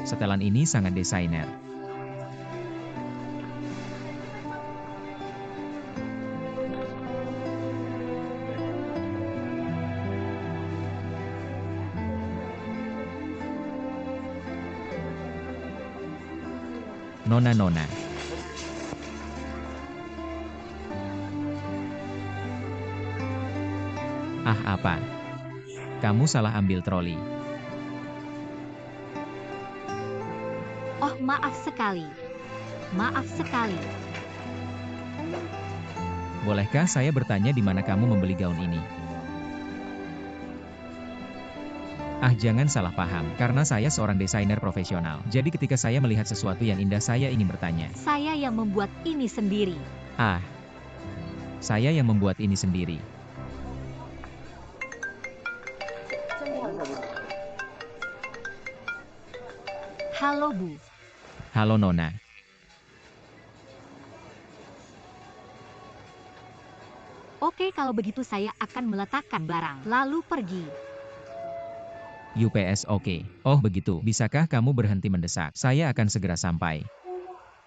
Setelan ini sangat desainer. Nona. Ah, apa? Kamu salah ambil troli. Oh, maaf sekali. Maaf sekali. Bolehkah saya bertanya di mana kamu membeli gaun ini? Ah, jangan salah paham, karena saya seorang desainer profesional. Jadi ketika saya melihat sesuatu yang indah, saya ingin bertanya. Saya yang membuat ini sendiri. Ah, saya yang membuat ini sendiri. Halo, Bu. Halo, Nona. Oke, kalau begitu saya akan meletakkan barang, lalu pergi. UPS oke. Oh begitu, bisakah kamu berhenti mendesak? Saya akan segera sampai.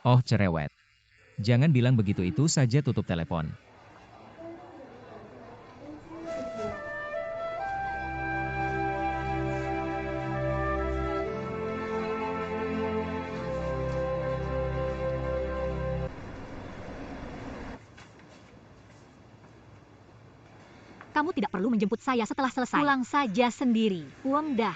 Oh cerewet. Jangan bilang begitu, itu saja tutup telepon. Kamu tidak perlu menjemput saya setelah selesai. Pulang saja sendiri. Uang dah.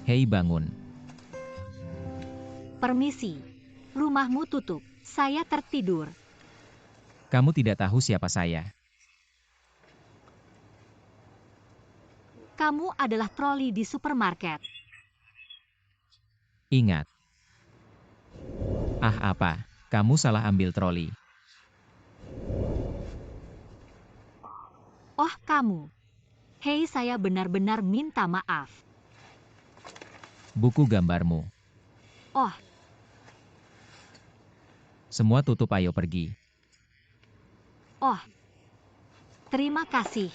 Hei bangun. Permisi. Rumahmu tutup. Saya tertidur. Kamu tidak tahu siapa saya. Kamu adalah troli di supermarket. Ingat. Ah apa? Kamu salah ambil troli. Oh, kamu. Hei, saya benar-benar minta maaf. Buku gambarmu. Oh, Semua tutup, ayo pergi. oh. Terima kasih.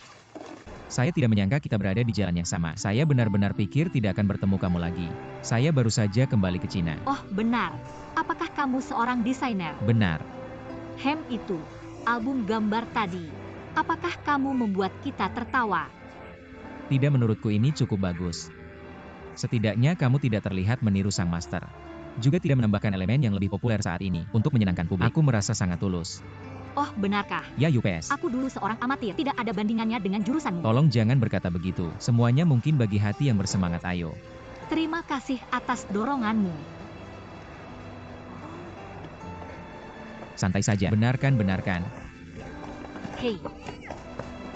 Saya tidak menyangka kita berada di jalan yang sama. Saya benar-benar pikir tidak akan bertemu kamu lagi. Saya baru saja kembali ke Cina. Oh, benar. Apakah kamu seorang desainer? Benar. Itu. Album gambar tadi. Apakah kamu membuat kita tertawa? Tidak, menurutku ini cukup bagus. Setidaknya kamu tidak terlihat meniru sang master. Juga tidak menambahkan elemen yang lebih populer saat ini untuk menyenangkan publik. Aku merasa sangat tulus. Oh, benarkah? Ya UPS. Aku dulu seorang amatir. Tidak ada bandingannya dengan jurusanmu. Tolong jangan berkata begitu. Semuanya mungkin bagi hati yang bersemangat, ayo. Terima kasih atas doronganmu. Santai saja. Benarkan. Hei,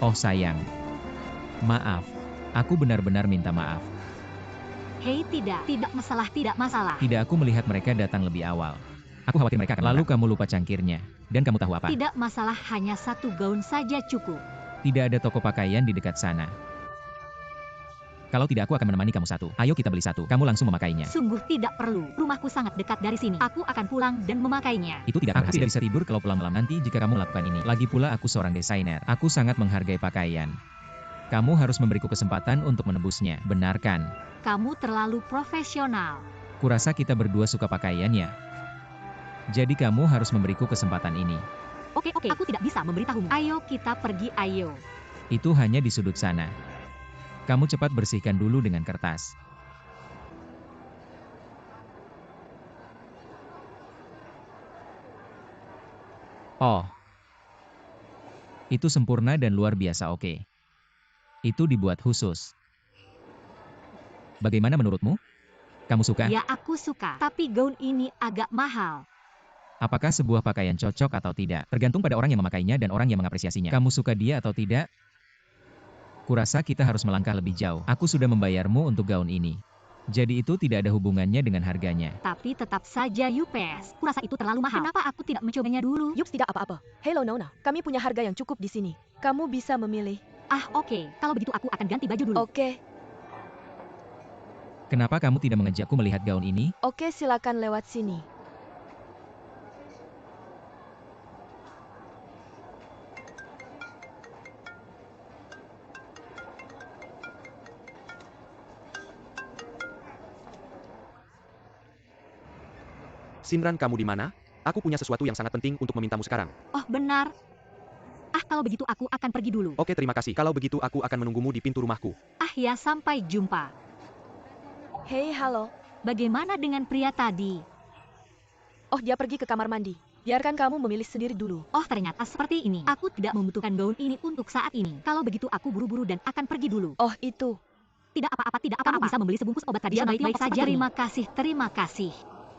Oh sayang. Maaf. Aku benar-benar minta maaf. hei tidak masalah. Tidak, aku melihat mereka datang lebih awal. Aku khawatir mereka akan. Lalu kamu lupa cangkirnya. Dan kamu tahu apa? Tidak masalah, hanya satu gaun saja cukup. Tidak ada toko pakaian di dekat sana. Kalau tidak, aku akan menemani kamu satu. Ayo kita beli satu. Kamu langsung memakainya. Sungguh tidak perlu. Rumahku sangat dekat dari sini. Aku akan pulang dan memakainya. Itu tidak akan hasil. Tidak bisa tidur kalau pulang malam nanti jika kamu melakukan ini. Lagi pula aku seorang desainer. Aku sangat menghargai pakaian. Kamu harus memberiku kesempatan untuk menebusnya. Benarkan. Kamu terlalu profesional. Kurasa kita berdua suka pakaian ya. Jadi kamu harus memberiku kesempatan ini. Oke, aku tidak bisa memberitahumu. Ayo kita pergi, ayo. Itu hanya di sudut sana. Kamu cepat bersihkan dulu dengan kertas. Oh. Itu sempurna dan luar biasa, oke. Itu dibuat khusus. Bagaimana menurutmu? Kamu suka? Ya, aku suka. Tapi gaun ini agak mahal. Apakah sebuah pakaian cocok atau tidak? Tergantung pada orang yang memakainya dan orang yang mengapresiasinya. Kamu suka dia atau tidak? Kurasa kita harus melangkah lebih jauh. Aku sudah membayarmu untuk gaun ini. Jadi itu tidak ada hubungannya dengan harganya. Tapi tetap saja Yupes. Kurasa itu terlalu mahal. Kenapa aku tidak mencobanya dulu? Yups, tidak apa-apa. Hello Nona, kami punya harga yang cukup di sini. Kamu bisa memilih. Ah, oke. Kalau begitu aku akan ganti baju dulu. Oke, Kenapa kamu tidak mengajakku melihat gaun ini? oke, silakan lewat sini. Simran, kamu di mana? Aku punya sesuatu yang sangat penting untuk memintamu sekarang. Oh, benar. Ah, kalau begitu aku akan pergi dulu. Oke, terima kasih. Kalau begitu aku akan menunggumu di pintu rumahku. Ah ya, sampai jumpa. Hei, halo. Bagaimana dengan pria tadi? Oh, dia pergi ke kamar mandi. Biarkan kamu memilih sendiri dulu. Oh, ternyata seperti ini. Aku tidak membutuhkan gaun ini untuk saat ini. Kalau begitu aku buru-buru dan akan pergi dulu. Oh, itu. Tidak apa-apa. Kamu bisa membeli sebungkus obat tadi. Baik-baik saja. Terima kasih.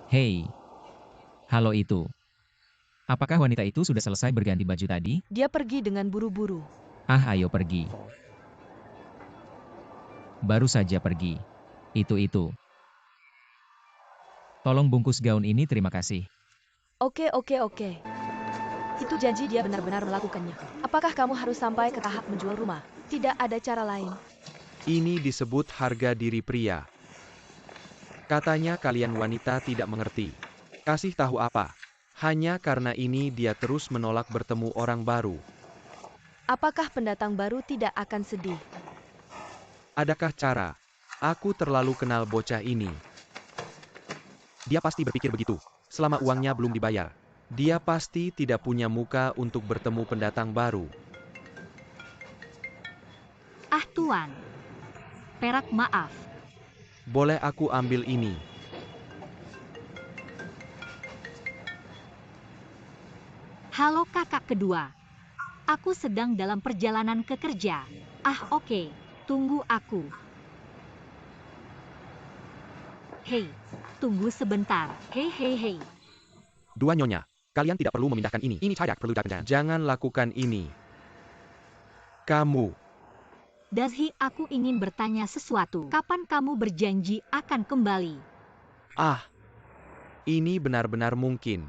Hei. Halo itu. Apakah wanita itu sudah selesai berganti baju tadi? Dia pergi dengan buru-buru. Ah, ayo pergi. Baru saja pergi. Itu. Tolong bungkus gaun ini, terima kasih. Oke. Itu janji dia benar-benar melakukannya. Apakah kamu harus sampai ke tahap menjual rumah? Tidak ada cara lain. Ini disebut harga diri pria. Katanya kalian wanita tidak mengerti. Kasih tahu apa? Hanya karena ini dia terus menolak bertemu orang baru. Apakah pendatang baru tidak akan sedih? Adakah cara? Aku terlalu kenal bocah ini. Dia pasti berpikir begitu. Selama uangnya belum dibayar, dia pasti tidak punya muka untuk bertemu pendatang baru. Ah, Tuan. Perak, maaf. Boleh aku ambil ini? Halo kakak kedua. Aku sedang dalam perjalanan ke kerja. Ah, oke. Tunggu aku. Hei, tunggu sebentar. Hei. Dua nyonya, kalian tidak perlu memindahkan ini. Ini tidak perlu datang. Jangan lakukan ini. Kamu. Dazhi, aku ingin bertanya sesuatu. Kapan kamu berjanji akan kembali? Ah, ini benar-benar mungkin.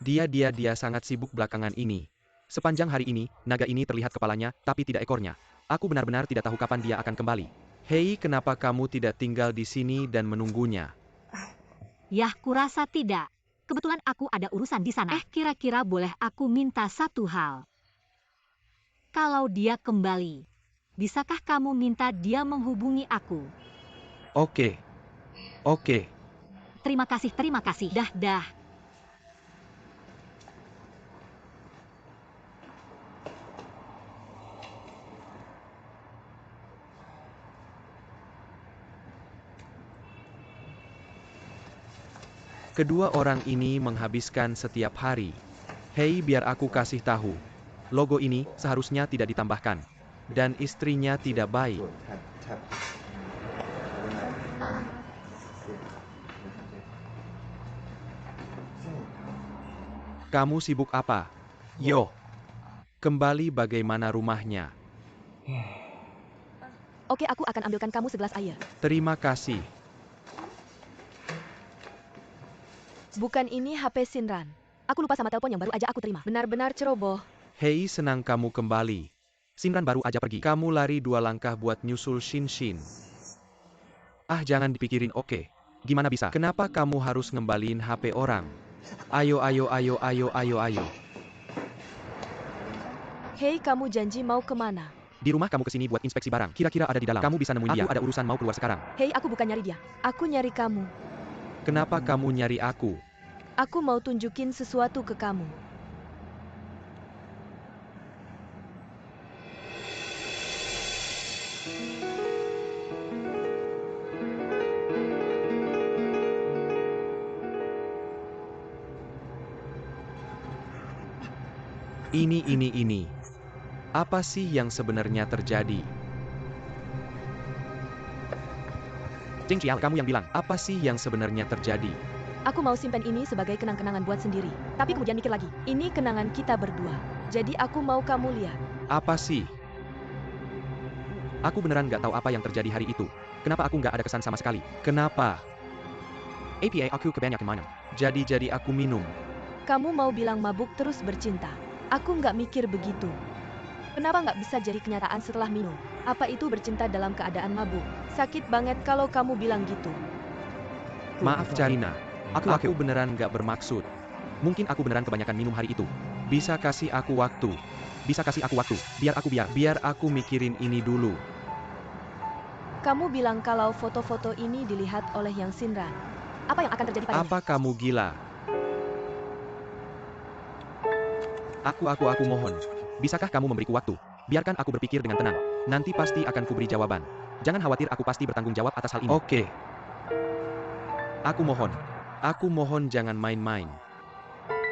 Dia sangat sibuk belakangan ini. Sepanjang hari ini, naga ini terlihat kepalanya, tapi tidak ekornya. Aku benar-benar tidak tahu kapan dia akan kembali. Hei, kenapa kamu tidak tinggal di sini dan menunggunya? Yah, kurasa tidak. Kebetulan aku ada urusan di sana. Kira-kira boleh aku minta satu hal? Kalau dia kembali, bisakah kamu minta dia menghubungi aku? Oke. Terima kasih. Dah. Kedua orang ini menghabiskan setiap hari. Hei, biar aku kasih tahu. Logo ini seharusnya tidak ditambahkan. Dan istrinya tidak baik. Kamu sibuk apa? Yo, kembali bagaimana rumahnya? Oke, aku akan ambilkan kamu segelas air. Terima kasih. Bukan ini HP Shinran. Aku lupa sama telepon yang baru aja aku terima. Benar-benar ceroboh. Hei, senang kamu kembali. Shinran baru aja pergi. Kamu lari 2 langkah buat nyusul Shin. Ah, jangan dipikirin, oke. Gimana bisa? Kenapa kamu harus ngembaliin HP orang? Ayo. Hei, kamu janji mau kemana? Di rumah kamu kesini buat inspeksi barang. Kira-kira ada di dalam. Kamu bisa nemuin dia. Aku ada urusan mau keluar sekarang. Hei, aku bukan nyari dia. Aku nyari kamu. Kenapa kamu nyari aku? Aku mau tunjukin sesuatu ke kamu. Ini. Apa sih yang sebenarnya terjadi? Jing Qiao, kamu yang bilang, apa sih yang sebenarnya terjadi? Aku mau simpen ini sebagai kenang-kenangan buat sendiri. Tapi kemudian mikir lagi, ini kenangan kita berdua. Jadi aku mau kamu lihat. Apa sih? Aku beneran nggak tahu apa yang terjadi hari itu. Kenapa aku nggak ada kesan sama sekali? Kenapa? APA aku kebanyakan minum. Jadi aku minum. Kamu mau bilang mabuk terus bercinta. Aku nggak mikir begitu. Kenapa nggak bisa jadi kenyataan setelah minum? Apa itu bercinta dalam keadaan mabuk? Sakit banget kalau kamu bilang gitu. Maaf Carina. Aku beneran nggak bermaksud. Mungkin aku beneran kebanyakan minum hari itu. Bisa kasih aku waktu. Biar aku mikirin ini dulu. Kamu bilang kalau foto-foto ini dilihat oleh Yang Shinran. Apa yang akan terjadi padanya? Apa kamu gila? Aku mohon. Bisakah kamu memberiku waktu? Biarkan aku berpikir dengan tenang. Nanti pasti akan kuberi jawaban. Jangan khawatir, aku pasti bertanggung jawab atas hal ini. Oke. Aku mohon jangan main-main.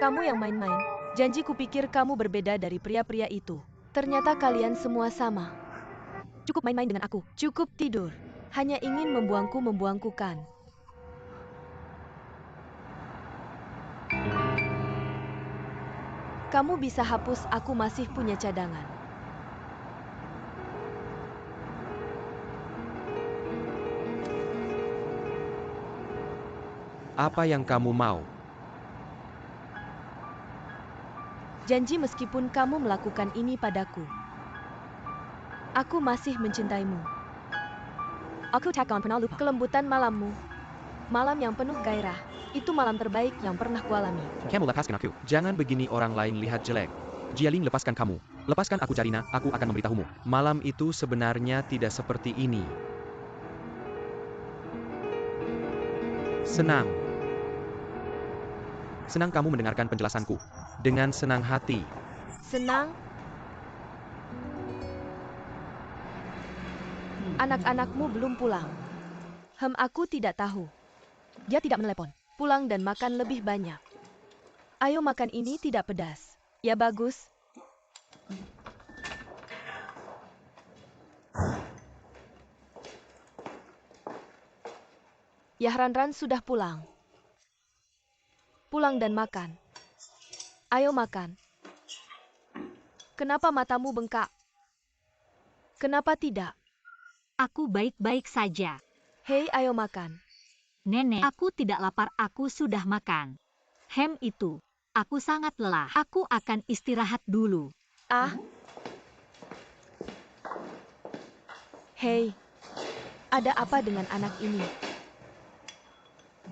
Kamu yang main-main. Janji kupikir kamu berbeda dari pria-pria itu. Ternyata kalian semua sama. Cukup main-main dengan aku. Cukup tidur. Hanya ingin membuangkukan. Kamu bisa hapus, aku masih punya cadangan. Apa yang kamu mau? Janji meskipun kamu melakukan ini padaku. Aku masih mencintaimu. Aku tak akan pernah lupa kelembutan malammu. Malam yang penuh gairah. Itu malam terbaik yang pernah kualami. Kamu lepaskan aku. Jangan begini, orang lain lihat jelek. Jialing, lepaskan kamu. Lepaskan aku Carina, aku akan memberitahumu. Malam itu sebenarnya tidak seperti ini. Senang kamu mendengarkan penjelasanku. Dengan senang hati. Senang? Anak-anakmu belum pulang. Aku tidak tahu. Dia tidak menelepon. Pulang dan makan lebih banyak. Ayo makan, ini tidak pedas. Ya bagus. Yahranran sudah pulang. Pulang dan makan. Ayo makan. Kenapa matamu bengkak? Kenapa tidak? Aku baik-baik saja. Hei, ayo makan. Nenek, aku tidak lapar, aku sudah makan. Itu. Aku sangat lelah. Aku akan istirahat dulu. Ah. Hei, ada apa dengan anak ini?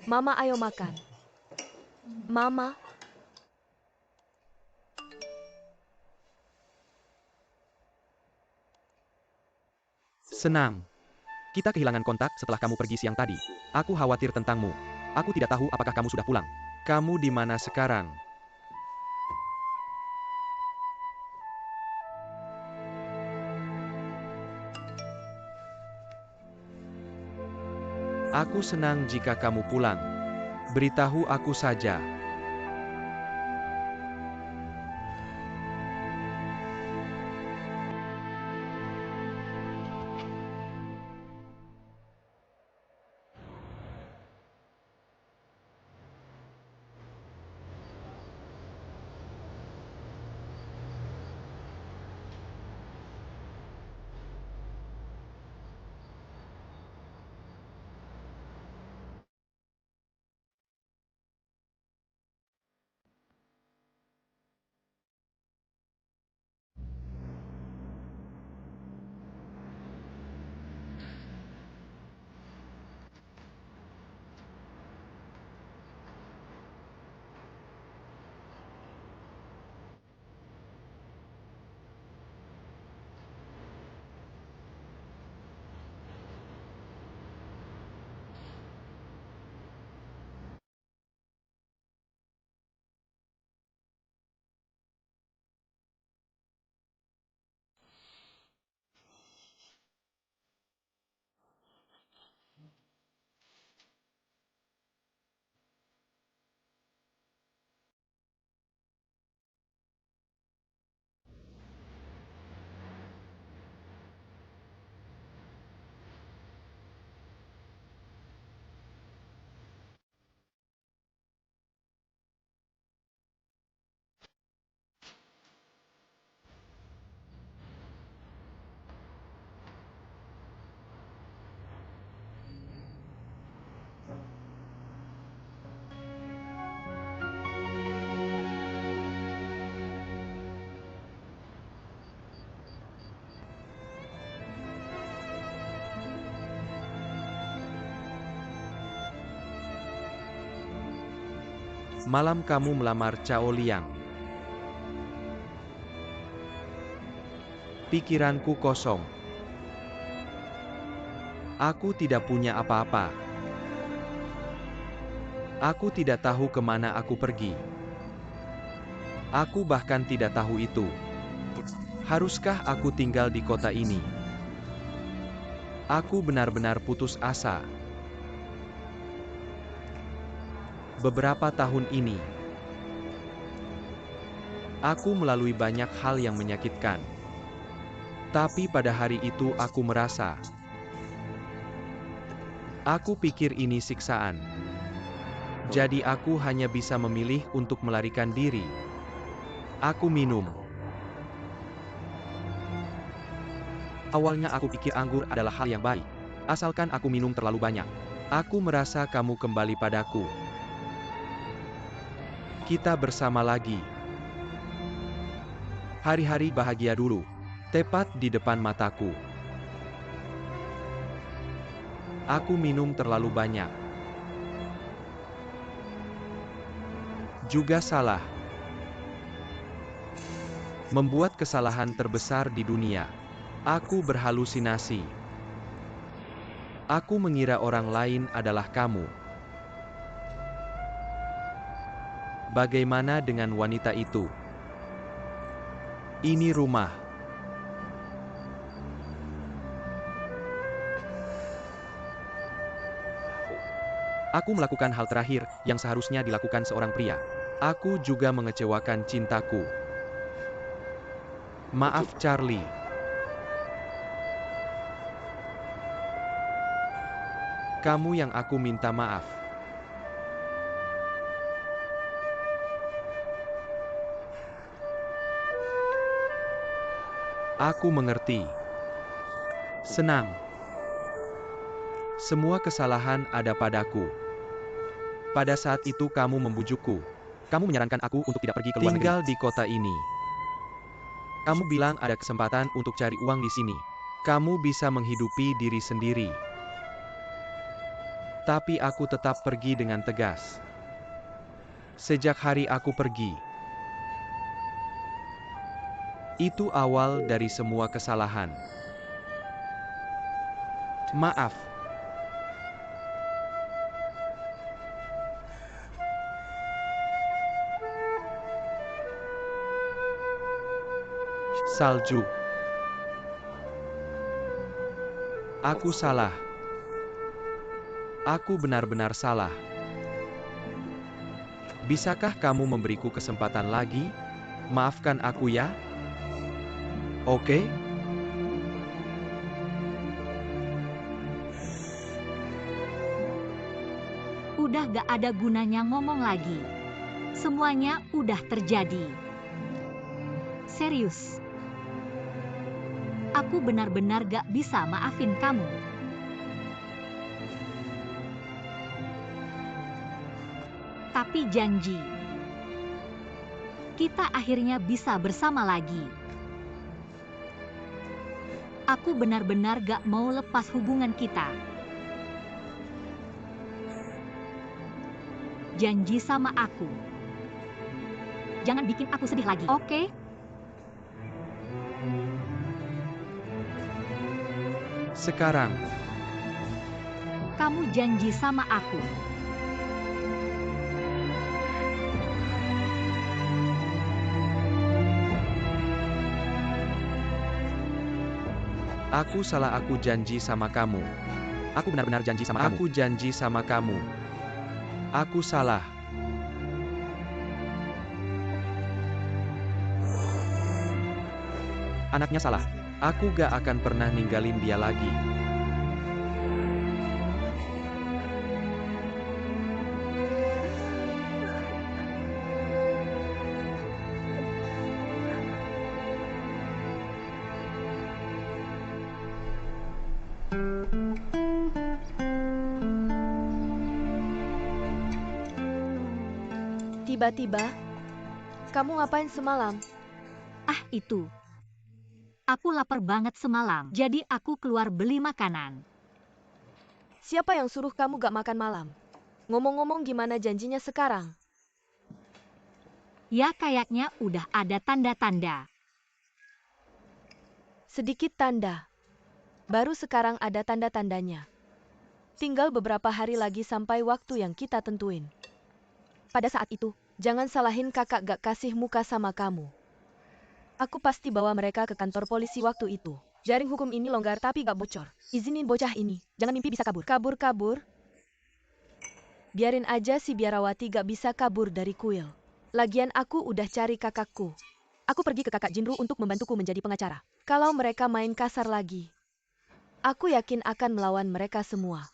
Mama, ayo makan. Mama. Senang. Kita kehilangan kontak setelah kamu pergi siang tadi. Aku khawatir tentangmu. Aku tidak tahu apakah kamu sudah pulang. Kamu di mana sekarang? Aku senang jika kamu pulang. Beritahu aku saja. Malam kamu melamar Cao Liang. Pikiranku kosong. Aku tidak punya apa-apa. Aku tidak tahu kemana aku pergi. Aku bahkan tidak tahu itu. Haruskah aku tinggal di kota ini? Aku benar-benar putus asa. Beberapa tahun ini, aku melalui banyak hal yang menyakitkan. Tapi pada hari itu aku merasa, aku pikir ini siksaan. Jadi aku hanya bisa memilih untuk melarikan diri. Aku minum. Awalnya aku pikir anggur adalah hal yang baik. Asalkan aku minum terlalu banyak. Aku merasa kamu kembali padaku. Kita bersama lagi. Hari-hari bahagia dulu. Tepat di depan mataku. Aku minum terlalu banyak. Juga salah. Membuat kesalahan terbesar di dunia. Aku berhalusinasi. Aku mengira orang lain adalah kamu. Bagaimana dengan wanita itu? Ini rumah. Aku melakukan hal terakhir yang seharusnya dilakukan seorang pria. Aku juga mengecewakan cintaku. Maaf, Charlie. Kamu yang aku minta maaf. Aku mengerti. Senang. Semua kesalahan ada padaku. Pada saat itu kamu membujukku. Kamu menyarankan aku untuk tidak pergi ke luar negeri. Tinggal di kota ini. Kamu bilang ada kesempatan untuk cari uang di sini. Kamu bisa menghidupi diri sendiri. Tapi aku tetap pergi dengan tegas. Sejak hari aku pergi. Itu awal dari semua kesalahan. Maaf. Salju. Aku salah. Aku benar-benar salah. Bisakah kamu memberiku kesempatan lagi? Maafkan aku ya. Oke? Udah gak ada gunanya ngomong lagi. Semuanya udah terjadi. Serius. Aku benar-benar gak bisa maafin kamu. Tapi janji, kita akhirnya bisa bersama lagi. Aku benar-benar gak mau lepas hubungan kita. Janji sama aku. Jangan bikin aku sedih lagi, oke? Sekarang. Kamu janji sama aku. Aku salah, aku janji sama kamu. Aku benar-benar janji sama kamu. Aku janji sama kamu. Aku salah. Anaknya salah. Aku gak akan pernah ninggalin dia lagi. Tiba-tiba, kamu ngapain semalam? Ah, itu. Aku lapar banget semalam, jadi aku keluar beli makanan. Siapa yang suruh kamu gak makan malam? Ngomong-ngomong, gimana janjinya sekarang? Ya kayaknya udah ada tanda-tanda. Sedikit tanda. Baru sekarang ada tanda-tandanya. Tinggal beberapa hari lagi sampai waktu yang kita tentuin. Pada saat itu, jangan salahin kakak gak kasih muka sama kamu. Aku pasti bawa mereka ke kantor polisi waktu itu. Jaring hukum ini longgar tapi gak bocor. Izinin bocah ini, jangan mimpi bisa kabur. Kabur-kabur? Biarin aja si Biarawati gak bisa kabur dari kuil. Lagian aku udah cari kakakku. Aku pergi ke kakak Jinru untuk membantuku menjadi pengacara. Kalau mereka main kasar lagi, aku yakin akan melawan mereka semua.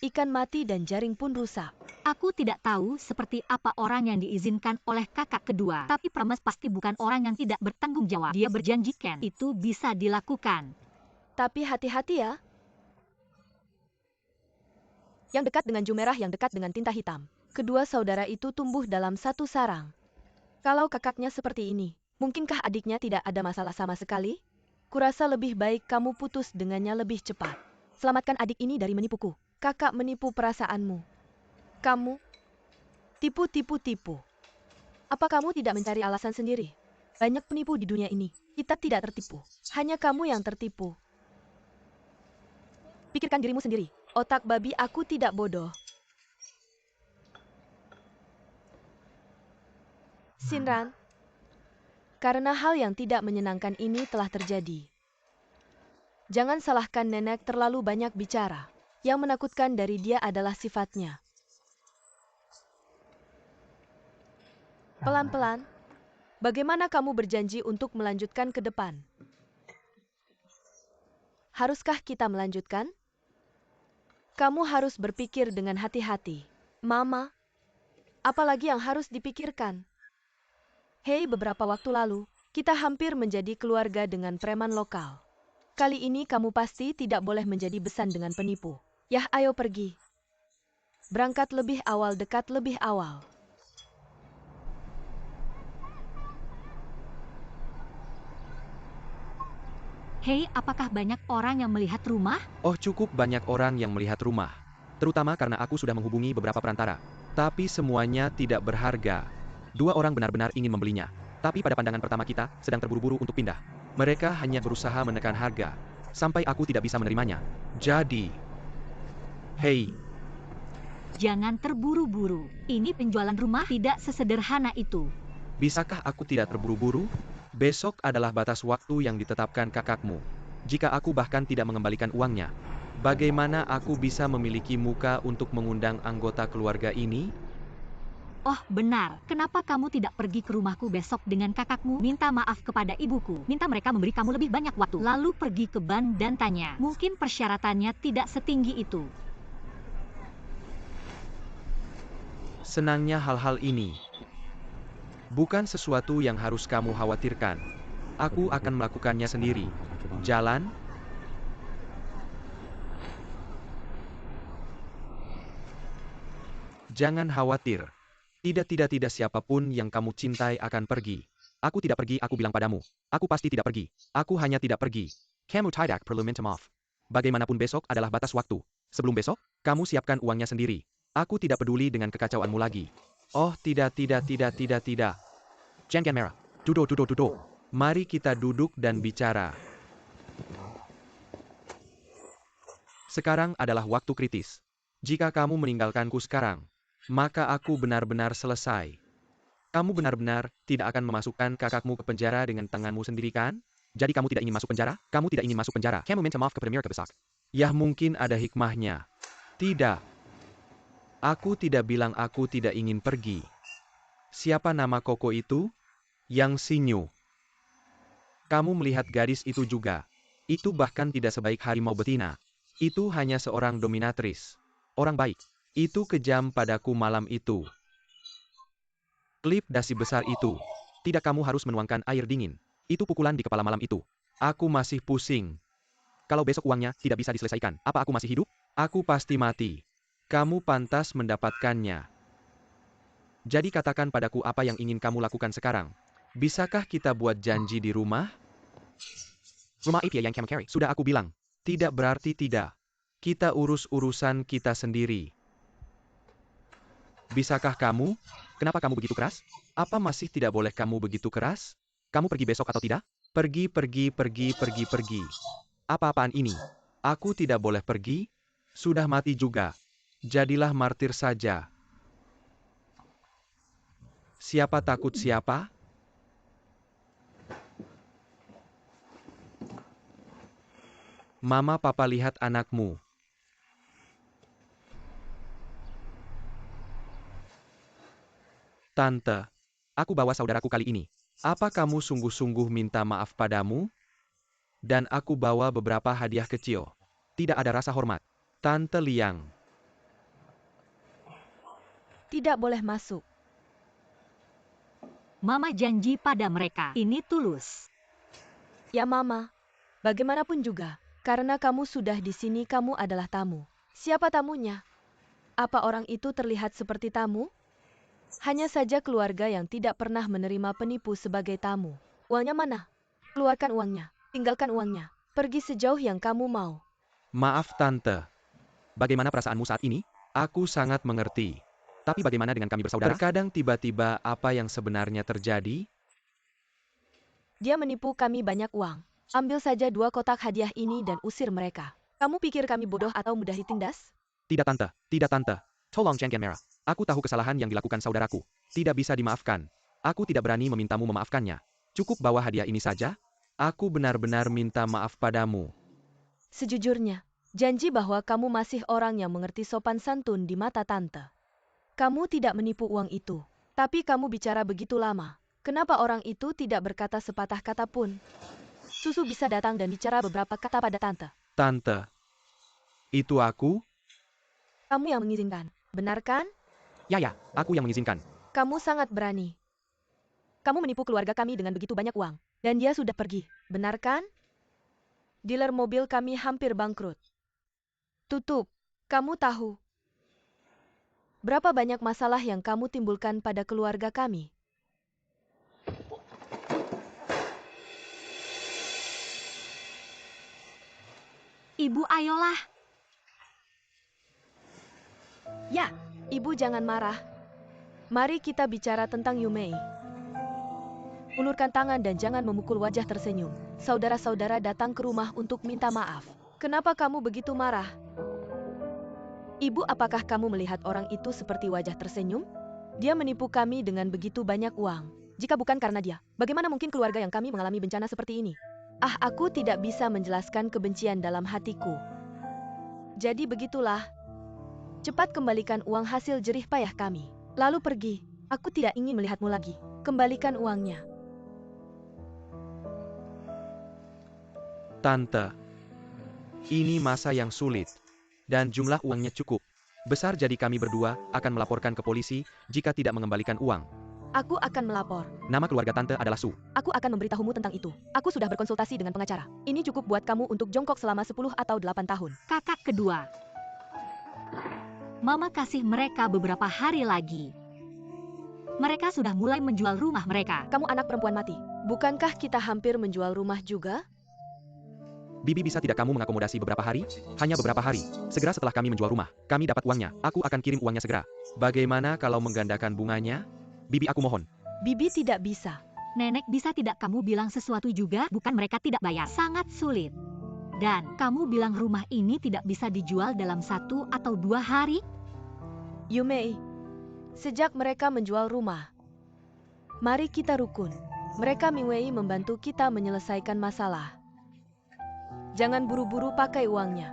Ikan mati dan jaring pun rusak. Aku tidak tahu seperti apa orang yang diizinkan oleh kakak kedua. Tapi Pramas pasti bukan orang yang tidak bertanggung jawab. Dia berjanji Ken, itu bisa dilakukan. Tapi hati-hati ya. Yang dekat dengan Jumerah, yang dekat dengan tinta hitam. Kedua saudara itu tumbuh dalam satu sarang. Kalau kakaknya seperti ini, mungkinkah adiknya tidak ada masalah sama sekali? Kurasa lebih baik kamu putus dengannya lebih cepat. Selamatkan adik ini dari menipuku. Kakak menipu perasaanmu. Kamu tipu. Apa kamu tidak mencari alasan sendiri? Banyak penipu di dunia ini. Kita tidak tertipu. Hanya kamu yang tertipu. Pikirkan dirimu sendiri. Otak babi, aku tidak bodoh. Sinran, karena hal yang tidak menyenangkan ini telah terjadi. Jangan salahkan nenek terlalu banyak bicara. Yang menakutkan dari dia adalah sifatnya. Pelan-pelan, bagaimana kamu berjanji untuk melanjutkan ke depan? Haruskah kita melanjutkan? Kamu harus berpikir dengan hati-hati. Mama, apalagi yang harus dipikirkan? Hei, beberapa waktu lalu, kita hampir menjadi keluarga dengan preman lokal. Kali ini kamu pasti tidak boleh menjadi besan dengan penipu. Yah, ayo pergi. Berangkat lebih awal, dekat lebih awal. Hei, apakah banyak orang yang melihat rumah? Oh, cukup banyak orang yang melihat rumah. Terutama karena aku sudah menghubungi beberapa perantara. Tapi semuanya tidak berharga. 2 orang benar-benar ingin membelinya. Tapi pada pandangan pertama kita, sedang terburu-buru untuk pindah. Mereka hanya berusaha menekan harga. Sampai aku tidak bisa menerimanya. Jadi... Hei, Jangan terburu-buru. Ini penjualan rumah tidak sesederhana itu. bisakah aku tidak terburu-buru? Besok adalah batas waktu yang ditetapkan kakakmu. Jika aku bahkan tidak mengembalikan uangnya, bagaimana aku bisa memiliki muka untuk mengundang anggota keluarga ini? Oh, benar. Kenapa kamu tidak pergi ke rumahku besok dengan kakakmu? Minta maaf kepada ibuku. Minta mereka memberi kamu lebih banyak waktu. Lalu pergi ke ban dan tanya. Mungkin persyaratannya tidak setinggi itu. Senangnya hal-hal ini bukan sesuatu yang harus kamu khawatirkan. Aku akan melakukannya sendiri. Jalan. Jangan khawatir. Tidak siapapun yang kamu cintai akan pergi. Aku tidak pergi, aku bilang padamu. Aku pasti tidak pergi. Aku hanya tidak pergi. Kamu tidak perlu minta maaf. Bagaimanapun besok adalah batas waktu. Sebelum besok, kamu siapkan uangnya sendiri. Aku tidak peduli dengan kekacauanmu lagi. Oh, tidak. Jangan merah. Duduk. Mari kita duduk dan bicara. Sekarang adalah waktu kritis. Jika kamu meninggalkanku sekarang, maka aku benar-benar selesai. Kamu benar-benar tidak akan memasukkan kakakmu ke penjara dengan tanganmu sendiri, kan? Jadi kamu tidak ingin masuk penjara? Kamu tidak ingin masuk penjara. Kamu minta maaf kepada Mirka besok. Yah, mungkin ada hikmahnya. Tidak. Aku tidak bilang aku tidak ingin pergi. Siapa nama Koko itu? Yang Sinyu. Kamu melihat gadis itu juga. Itu bahkan tidak sebaik harimau betina. Itu hanya seorang dominatris. Orang baik. Itu kejam padaku malam itu. Klip dasi besar itu. Tidak, kamu harus menuangkan air dingin. Itu pukulan di kepala malam itu. Aku masih pusing. Kalau besok uangnya tidak bisa diselesaikan, apa aku masih hidup? Aku pasti mati. Kamu pantas mendapatkannya. Jadi katakan padaku apa yang ingin kamu lakukan sekarang. Bisakah kita buat janji di rumah? Rumah APA yang kamu carry. Sudah aku bilang. Tidak berarti tidak. Kita urus urusan kita sendiri. Bisakah kamu? Kenapa kamu begitu keras? Apa masih tidak boleh kamu begitu keras? Kamu pergi besok atau tidak? Pergi. Apa-apaan ini? Aku tidak boleh pergi? Sudah mati juga. Jadilah martir saja. Siapa takut siapa? Mama papa lihat anakmu. Tante, aku bawa saudaraku kali ini. Apa kamu sungguh-sungguh minta maaf padamu? Dan aku bawa beberapa hadiah kecil. Tidak ada rasa hormat. Tante Liang. Tidak boleh masuk. Mama janji pada mereka, ini tulus. Ya Mama, bagaimanapun juga, karena kamu sudah di sini kamu adalah tamu. Siapa tamunya? Apa orang itu terlihat seperti tamu? Hanya saja keluarga yang tidak pernah menerima penipu sebagai tamu. Uangnya mana? Keluarkan uangnya, tinggalkan uangnya, pergi sejauh yang kamu mau. Maaf Tante. Bagaimana perasaanmu saat ini? Aku sangat mengerti. Tapi bagaimana dengan kami bersaudara? Terkadang tiba-tiba apa yang sebenarnya terjadi? Dia menipu kami banyak uang. Ambil saja 2 kotak hadiah ini dan usir mereka. Kamu pikir kami bodoh atau mudah ditindas? Tidak Tante, tidak Tante. Tolong Chengkian Merah. Aku tahu kesalahan yang dilakukan saudaraku. Tidak bisa dimaafkan. Aku tidak berani memintamu memaafkannya. Cukup bawa hadiah ini saja. Aku benar-benar minta maaf padamu. Sejujurnya, janji bahwa kamu masih orang yang mengerti sopan santun di mata Tante. Kamu tidak menipu uang itu. Tapi kamu bicara begitu lama. Kenapa orang itu tidak berkata sepatah kata pun? Susu bisa datang dan bicara beberapa kata pada Tante. Tante. Itu aku? Kamu yang mengizinkan, benar kan? Ya, aku yang mengizinkan. Kamu sangat berani. Kamu menipu keluarga kami dengan begitu banyak uang. Dan dia sudah pergi, benar kan? Dealer mobil kami hampir bangkrut. Tutup. Kamu tahu berapa banyak masalah yang kamu timbulkan pada keluarga kami? Ibu, ayolah. Ya, Ibu jangan marah. Mari kita bicara tentang Yumei. Ulurkan tangan dan jangan memukul wajah tersenyum. Saudara-saudara datang ke rumah untuk minta maaf. Kenapa kamu begitu marah? Ibu, apakah kamu melihat orang itu seperti wajah tersenyum? Dia menipu kami dengan begitu banyak uang. Jika bukan karena dia, bagaimana mungkin keluarga yang kami mengalami bencana seperti ini? Aku tidak bisa menjelaskan kebencian dalam hatiku. Jadi begitulah. Cepat kembalikan uang hasil jerih payah kami. Lalu pergi. Aku tidak ingin melihatmu lagi. Kembalikan uangnya. Tante. Ini masa yang sulit. Dan jumlah uangnya cukup besar, jadi kami berdua akan melaporkan ke polisi jika tidak mengembalikan uang. Aku akan melapor. Nama keluarga Tante adalah Su. Aku akan memberitahumu tentang itu. Aku sudah berkonsultasi dengan pengacara. Ini cukup buat kamu untuk jongkok selama 10 atau 8 tahun. Kakak kedua. Mama kasih mereka beberapa hari lagi. Mereka sudah mulai menjual rumah mereka. Kamu anak perempuan mati. Bukankah kita hampir menjual rumah juga? Bibi, bisa tidak kamu mengakomodasi beberapa hari? Hanya beberapa hari. Segera setelah kami menjual rumah, kami dapat uangnya. Aku akan kirim uangnya segera. Bagaimana kalau menggandakan bunganya? Bibi, aku mohon. Bibi tidak bisa. Nenek, bisa tidak kamu bilang sesuatu juga? Bukan mereka tidak bayar. Sangat sulit. Dan kamu bilang rumah ini tidak bisa dijual dalam 1 atau 2 hari? Yumei, sejak mereka menjual rumah, mari kita rukun. Mereka Mingwei membantu kita menyelesaikan masalah. Jangan buru-buru pakai uangnya.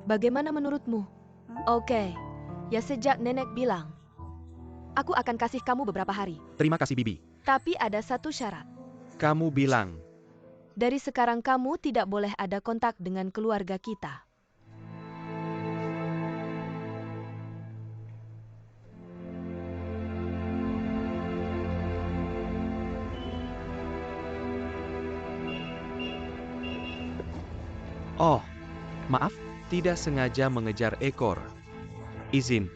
Bagaimana menurutmu? Oke. Ya, sejak nenek bilang, aku akan kasih kamu beberapa hari. Terima kasih, Bibi. Tapi ada satu syarat. Kamu bilang. Dari sekarang kamu tidak boleh ada kontak dengan keluarga kita. Oh, maaf, tidak sengaja mengejar ekor. Izin.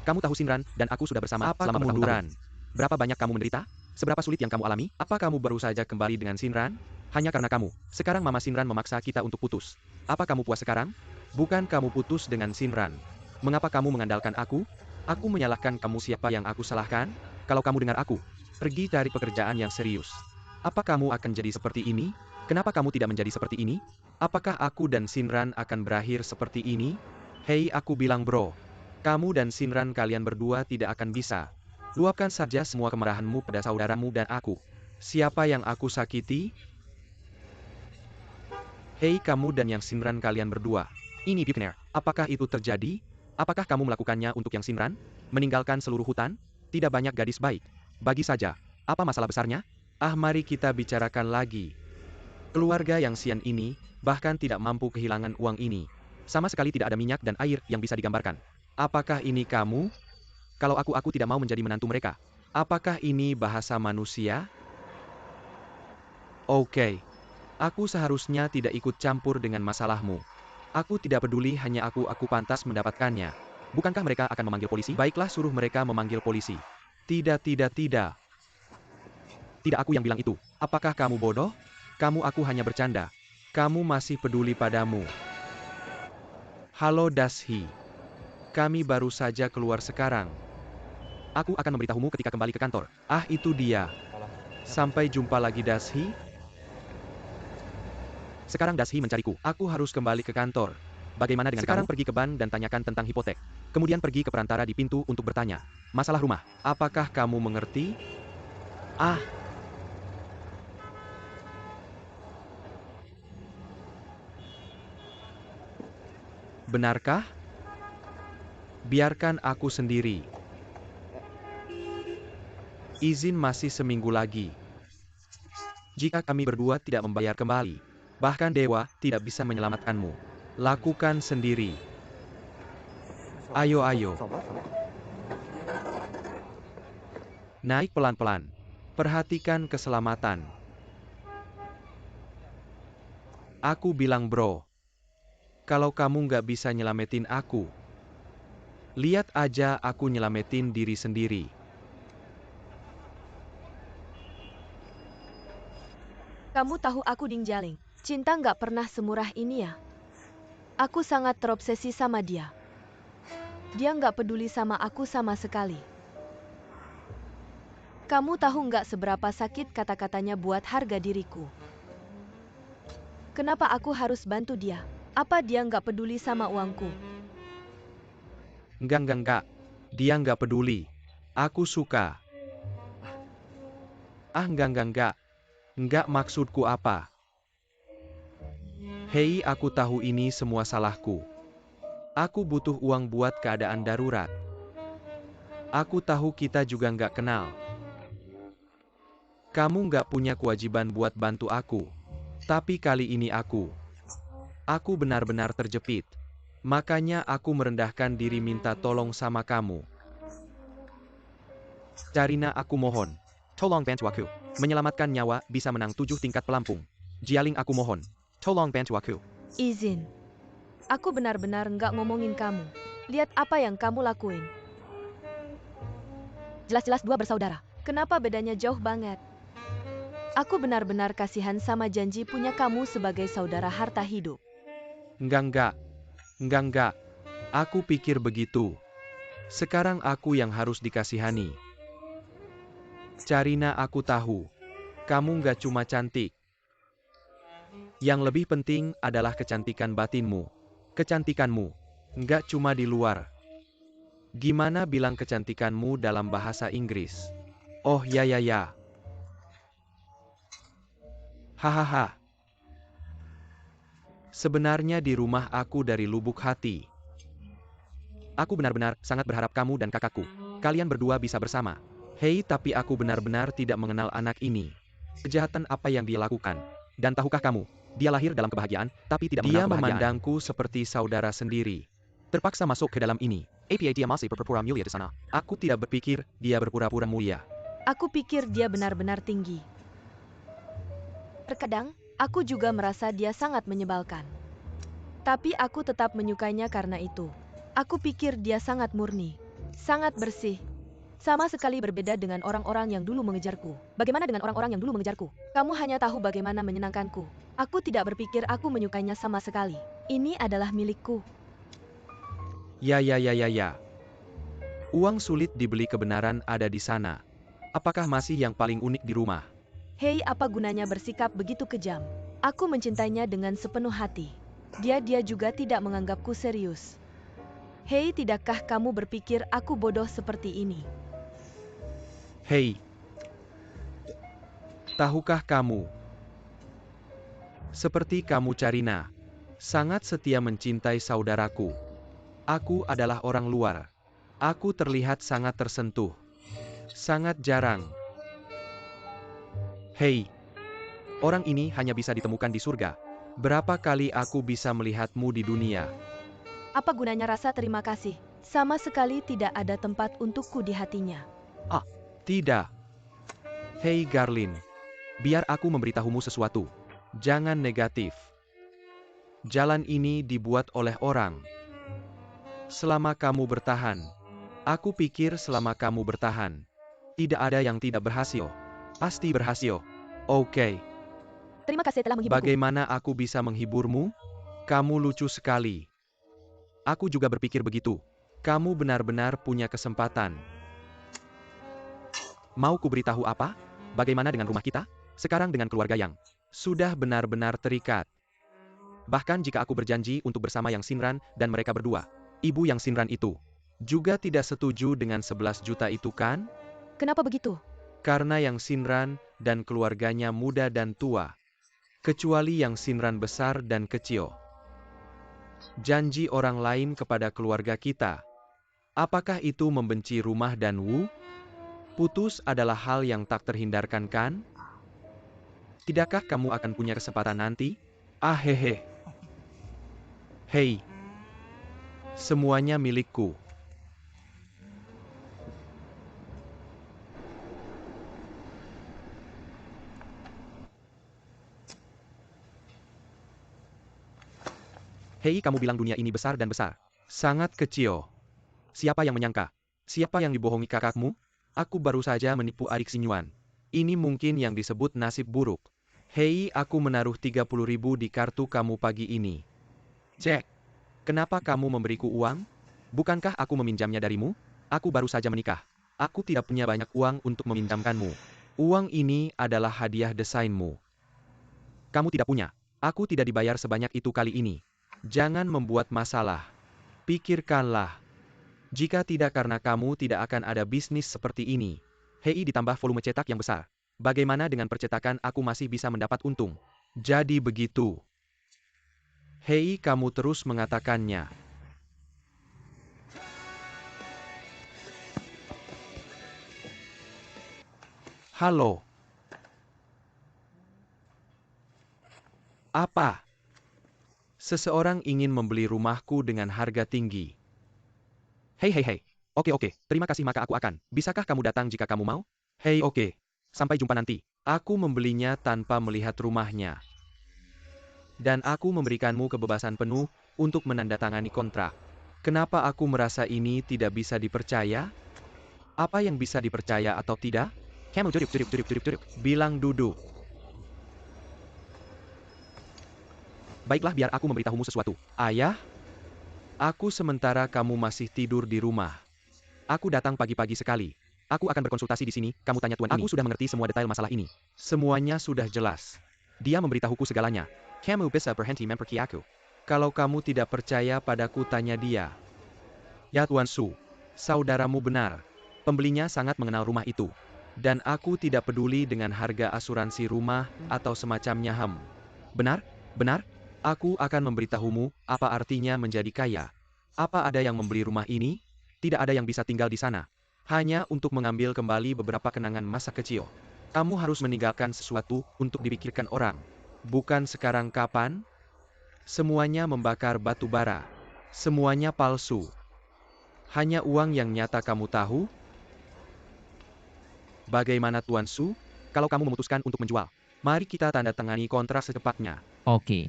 Kamu tahu Sinran, dan aku sudah bersama selama bertahun-tahun. Berapa banyak kamu menderita? Seberapa sulit yang kamu alami? Apa kamu baru saja kembali dengan Sinran? Hanya karena kamu. Sekarang Mama Sinran memaksa kita untuk putus. Apa kamu puas sekarang? Bukan kamu putus dengan Sinran. Mengapa kamu mengandalkan aku? Aku menyalahkan kamu, siapa yang aku salahkan? Kalau kamu dengar aku, pergi cari pekerjaan yang serius. Apa kamu akan jadi seperti ini? Kenapa kamu tidak menjadi seperti ini? Apakah aku dan Shinran akan berakhir seperti ini? Hei, aku bilang bro. Kamu dan Shinran, kalian berdua tidak akan bisa. Luapkan saja semua kemarahanmu pada saudaramu dan aku. Siapa yang aku sakiti? Hei kamu dan yang Shinran, kalian berdua. Ini Buckner, apakah itu terjadi? Apakah kamu melakukannya untuk yang Shinran? Meninggalkan seluruh hutan? Tidak banyak gadis baik. Bagi saja. Apa masalah besarnya? Ah, mari kita bicarakan lagi. Keluarga yang Xian ini, bahkan tidak mampu kehilangan uang ini. Sama sekali tidak ada minyak dan air yang bisa digambarkan. Apakah ini kamu? Kalau aku tidak mau menjadi menantu mereka. Apakah ini bahasa manusia? Oke. Aku seharusnya tidak ikut campur dengan masalahmu. Aku tidak peduli, hanya aku pantas mendapatkannya. Bukankah mereka akan memanggil polisi? Baiklah, suruh mereka memanggil polisi. Tidak. Tidak, aku yang bilang itu. Apakah kamu bodoh? Aku hanya bercanda. Kamu masih peduli padamu. Halo Dashi. Kami baru saja keluar sekarang. Aku akan memberitahumu ketika kembali ke kantor. Ah, itu dia. Sampai jumpa lagi Dashi. Sekarang Dashi mencariku. Aku harus kembali ke kantor. Bagaimana dengan sekarang kamu? Pergi ke bank dan tanyakan tentang hipotek. Kemudian pergi ke perantara di pintu untuk bertanya. Masalah rumah. Apakah kamu mengerti? Ah. Benarkah? Biarkan aku sendiri. Izin masih seminggu lagi. Jika kami berdua tidak membayar kembali, bahkan dewa tidak bisa menyelamatkanmu. Lakukan sendiri. Ayo. Naik pelan-pelan. Perhatikan keselamatan. Aku bilang bro. Kalau kamu nggak bisa nyelamatin aku, lihat aja aku nyelamatin diri sendiri. Kamu tahu aku Ding Jaling. Cinta nggak pernah semurah ini ya. Aku sangat terobsesi sama dia. Dia nggak peduli sama aku sama sekali. Kamu tahu nggak seberapa sakit kata-katanya buat harga diriku. Kenapa aku harus bantu dia? Apa dia nggak peduli sama uangku? Enggak. Dia nggak peduli. Aku suka. Ah, enggak. Enggak, maksudku apa? Hei, aku tahu ini semua salahku. Aku butuh uang buat keadaan darurat. Aku tahu kita juga nggak kenal. Kamu nggak punya kewajiban buat bantu aku. Tapi kali ini aku benar-benar terjepit. Makanya aku merendahkan diri minta tolong sama kamu. Carina, aku mohon. Tolong bantu aku. Menyelamatkan nyawa bisa menang 7 tingkat pelampung. Jialing, aku mohon. Tolong bantu aku. Izin. Aku benar-benar nggak ngomongin kamu. Lihat apa yang kamu lakuin. Jelas-jelas dua bersaudara. Kenapa bedanya jauh banget? Aku benar-benar kasihan sama janji punya kamu sebagai saudara harta hidup. Enggak. Aku pikir begitu. Sekarang aku yang harus dikasihani. Carina, aku tahu. Kamu nggak cuma cantik. Yang lebih penting adalah kecantikan batinmu. Kecantikanmu. Nggak cuma di luar. Gimana bilang kecantikanmu dalam bahasa Inggris? Oh ya. Hahaha. Sebenarnya di rumah aku dari lubuk hati. Aku benar-benar sangat berharap kamu dan kakakku, kalian berdua bisa bersama. Hei, tapi aku benar-benar tidak mengenal anak ini. Kejahatan apa yang dia lakukan? Dan tahukah kamu, dia lahir dalam kebahagiaan, tapi tidak mengenal kebahagiaan. Dia memandangku seperti saudara sendiri. Terpaksa masuk ke dalam ini. Apa dia masih berpura-pura mulia di sana? Aku tidak berpikir dia berpura-pura mulia. Aku pikir dia benar-benar tinggi. Terkadang, aku juga merasa dia sangat menyebalkan. Tapi aku tetap menyukainya karena itu. Aku pikir dia sangat murni, sangat bersih. Sama sekali berbeda dengan orang-orang yang dulu mengejarku. Bagaimana dengan orang-orang yang dulu mengejarku? Kamu hanya tahu bagaimana menyenangkanku. Aku tidak berpikir aku menyukainya sama sekali. Ini adalah milikku. Ya. Uang sulit dibeli kebenaran ada di sana. Apakah masih yang paling unik di rumah? Hei, apa gunanya bersikap begitu kejam? Aku mencintainya dengan sepenuh hati. Dia juga tidak menganggapku serius. Hei, tidakkah kamu berpikir aku bodoh seperti ini? Hei, tahukah kamu? Seperti kamu Carina, sangat setia mencintai saudaraku. Aku adalah orang luar. Aku terlihat sangat tersentuh. Sangat jarang. Hei, orang ini hanya bisa ditemukan di surga. Berapa kali aku bisa melihatmu di dunia? Apa gunanya rasa terima kasih? Sama sekali tidak ada tempat untukku di hatinya. Ah, tidak. Hei Garlin, biar aku memberitahumu sesuatu. Jangan negatif. Jalan ini dibuat oleh orang. Selama kamu bertahan. Aku pikir selama kamu bertahan. Tidak ada yang tidak berhasil. Pasti berhasil. Oke. Terima kasih telah menghiburku. Bagaimana aku bisa menghiburmu? Kamu lucu sekali. Aku juga berpikir begitu. Kamu benar-benar punya kesempatan. Mau ku beritahu apa? Bagaimana dengan rumah kita? Sekarang dengan keluarga yang sudah benar-benar terikat. Bahkan jika aku berjanji untuk bersama Yang Sinran dan mereka berdua, ibu Yang Sinran itu juga tidak setuju dengan 11 juta itu kan? Kenapa begitu? Karena Yang Sinran dan keluarganya muda dan tua. Kecuali Yang Sinran besar dan kecil. Janji orang lain kepada keluarga kita. Apakah itu membenci rumah dan Wu? Putus adalah hal yang tak terhindarkan kan? Tidakkah kamu akan punya kesempatan nanti? Hehe. Hei. Semuanya milikku. Hei, kamu bilang dunia ini besar dan besar. Sangat kecil. Siapa yang menyangka? Siapa yang dibohongi kakakmu? Aku baru saja menipu adik Sinyuan. Ini mungkin yang disebut nasib buruk. Hei, aku menaruh 30.000 di kartu kamu pagi ini. Cek. Kenapa kamu memberiku uang? Bukankah aku meminjamnya darimu? Aku baru saja menikah. Aku tidak punya banyak uang untuk meminjamkanmu. Uang ini adalah hadiah desainmu. Kamu tidak punya. Aku tidak dibayar sebanyak itu kali ini. Jangan membuat masalah. Pikirkanlah. Jika tidak karena kamu tidak akan ada bisnis seperti ini. Hei, ditambah volume cetak yang besar. Bagaimana dengan percetakan aku masih bisa mendapat untung? Jadi begitu. Hei, kamu terus mengatakannya. Halo. Apa? Seseorang ingin membeli rumahku dengan harga tinggi. Hei. Oke, terima kasih maka aku akan. Bisakah kamu datang jika kamu mau? Hei, oke. Sampai jumpa nanti. Aku membelinya tanpa melihat rumahnya. Dan aku memberikanmu kebebasan penuh untuk menandatangani kontrak. Kenapa aku merasa ini tidak bisa dipercaya? Apa yang bisa dipercaya atau tidak? Kamu duduk. Bilang duduk. Baiklah, biar aku memberitahumu sesuatu. Ayah? Aku sementara kamu masih tidur di rumah. Aku datang pagi-pagi sekali. Aku akan berkonsultasi di sini, kamu tanya tuan ini. Aku sudah mengerti semua detail masalah ini. Semuanya sudah jelas. Dia memberitahuku segalanya. Kamu bisa berhenti memperki aku. Kalau kamu tidak percaya padaku, tanya dia. Ya Tuan Su, saudaramu benar. Pembelinya sangat mengenal rumah itu. Dan aku tidak peduli dengan harga asuransi rumah atau semacamnya. Benar? Aku akan memberitahumu apa artinya menjadi kaya. Apa ada yang membeli rumah ini? Tidak ada yang bisa tinggal di sana. Hanya untuk mengambil kembali beberapa kenangan masa kecil. Kamu harus meninggalkan sesuatu untuk dipikirkan orang. Bukan sekarang kapan? Semuanya membakar batu bara. Semuanya palsu. Hanya uang yang nyata kamu tahu? Bagaimana Tuan Su? Kalau kamu memutuskan untuk menjual, mari kita tanda tangani kontrak secepatnya. Oke.